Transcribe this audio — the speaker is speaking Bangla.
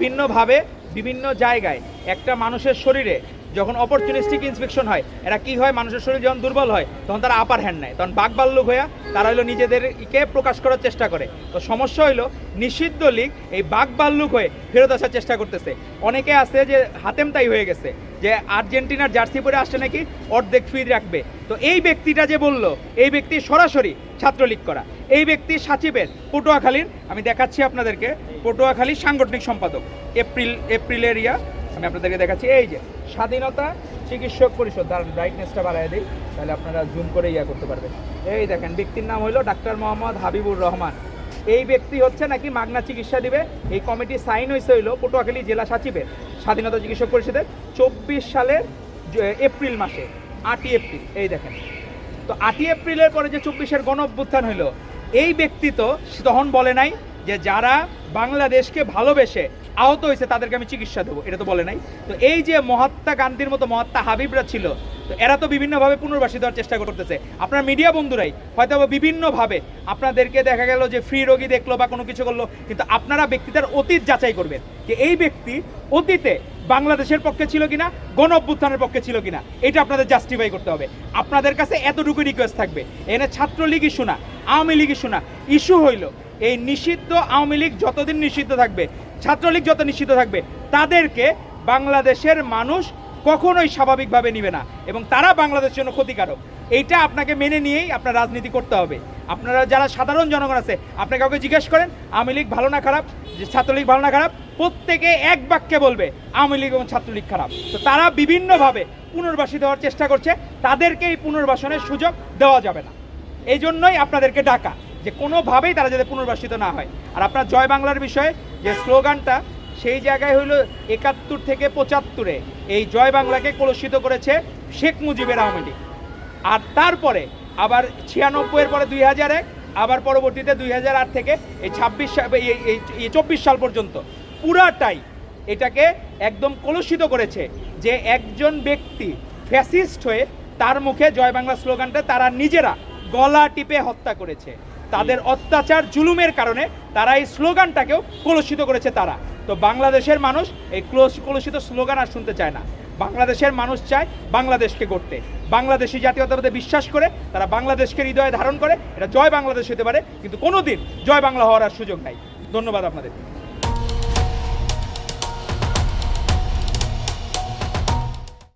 বিভিন্নভাবে বিভিন্ন জায়গায় একটা মানুষের শরীরে যখন অপরচুনিস্টিক ইন্সপেকশন হয়, এরা কি হয়, মানুষের শরীর যখন দুর্বল হয় তখন তারা আপার হ্যান্ড নেয়, তখন বাকবাল্লুক হয়ে তারা হলো নিজেদেরকে প্রকাশ করার চেষ্টা করে। তো সমস্যা হইলো নিষিদ্ধ লীগ এই বাকবাল্লুক হয়ে ফেরত আসার চেষ্টা করতেছে। অনেকে আছে যে হাতেমতাই হয়ে গেছে যে আর্জেন্টিনার জার্সি পরে আসছে নাকি অর্ধেক ফ্রি রাখবে। তো এই ব্যক্তিটা যে বলল, এই ব্যক্তি সরাসরি ছাত্রলীগ করা। এই ব্যক্তি সাচিবের পটুয়াখালীর, আমি দেখাচ্ছি আপনাদেরকে, পটুয়াখালীর সাংগঠনিক সম্পাদক, এপ্রিলের আমি আপনাদেরকে দেখাচ্ছি। এই যে স্বাধীনতা চিকিৎসক পরিষদ, দাঁড়ান ব্রাইটনেসটা বাড়ায় দিই তাহলে আপনারা জুম করে করতে পারবেন। এই দেখেন ব্যক্তির নাম হলো ডাক্তার মোহাম্মদ হাবিবুর রহমান। এই ব্যক্তি হচ্ছে নাকি মাগনা চিকিৎসা দিবে। এই কমিটি সাইন হয়েছে হইলো পটুয়াখালী জেলা সচিবের স্বাধীনতা চিকিৎসক পরিষদের 24 সালের এপ্রিল মাসে, 8ই এপ্রিল। এই দেখেন, তো 8ই এপ্রিলের পরে যে 24-এর গণ অভ্যুত্থান হইলো, এই ব্যক্তি তো তখন বলে নাই যে যারা বাংলাদেশকে ভালোবেসে আহত হয়েছে তাদেরকে আমি চিকিৎসা দেবো, এটা তো বলে নাই। তো এই যে মহাত্মা গান্ধীর মতো মহাত্মা হাবিবরা ছিল, তো এরা তো বিভিন্নভাবে পুনর্বাসিত হওয়ার চেষ্টা করতেছে। আপনার মিডিয়া বন্ধুরাই হয়তো বিভিন্নভাবে আপনাদেরকে দেখা গেল যে ফ্রি রোগী দেখলো বা কোনো কিছু করলো, কিন্তু আপনারা ব্যক্তিটার অতীত যাচাই করবেন যে এই ব্যক্তি অতীতে বাংলাদেশের পক্ষে ছিল কিনা, গণ অভ্যুত্থানের পক্ষে ছিল কিনা, এটা আপনাদের জাস্টিফাই করতে হবে। আপনাদের কাছে এতটুকু রিকোয়েস্ট থাকবে, এনে ছাত্রলীগ ইস্যু না, আওয়ামী লীগ ইস্যু না, ইস্যু হইল এই নিষিদ্ধ আওয়ামী লীগ যতদিন নিষিদ্ধ থাকবে, ছাত্রলীগ যত নিষিদ্ধ থাকবে, তাদেরকে বাংলাদেশের মানুষ কখনোই স্বাভাবিকভাবে নিবে না এবং তারা বাংলাদেশের জন্য ক্ষতিকারক। এইটা আপনাকে মেনে নিয়েই আপনার রাজনীতি করতে হবে। আপনারা যারা সাধারণ জনগণ আছে, আপনি কাউকে জিজ্ঞেস করেন আওয়ামী লীগ ভালো না খারাপ, যে ছাত্রলীগ ভালো না খারাপ, প্রত্যেকে এক বাক্যে বলবে আওয়ামী লীগ এবং ছাত্রলীগ খারাপ। তো তারা বিভিন্নভাবে পুনর্বাসিত হওয়ার চেষ্টা করছে, তাদেরকে এই পুনর্বাসনের সুযোগ দেওয়া যাবে না। এই জন্যই আপনাদেরকে ডাকা যে কোনোভাবেই তারা যাতে পুনর্বাসিত না হয়। আর আপনার জয় বাংলার বিষয়ে যে স্লোগানটা, সেই জায়গায় হলো 71 থেকে 75-এ এই জয় বাংলাকে কলুষিত করেছে শেখ মুজিবের আওয়ামী লীগ। আর তারপরে আবার 96-এর পরে 2001, আবার পরবর্তীতে 2008 থেকে এই 24 সাল পর্যন্ত পুরাটাই এটাকে একদম কলুষিত করেছে যে একজন ব্যক্তি ফ্যাসিস্ট হয়ে তার মুখে জয় বাংলা স্লোগানটা তারা নিজেরা গলা টিপে হত্যা করেছে। তাদের অত্যাচার জুলুমের কারণে তারা এই স্লোগানটাকেও কলুষিত করেছে তারা। তো বাংলাদেশের মানুষ এই কলুষিত স্লোগান আর শুনতে চায় না। বাংলাদেশের মানুষ চায় বাংলাদেশকে গড়তে, বাংলাদেশি জাতীয়তাবাদে বিশ্বাস করে তারা বাংলাদেশকে হৃদয়ে ধারণ করে। এটা জয় বাংলাদেশ হতে পারে, কিন্তু কোনোদিন জয় বাংলা হওয়ার আর সুযোগ নাই। ধন্যবাদ আপনাদের।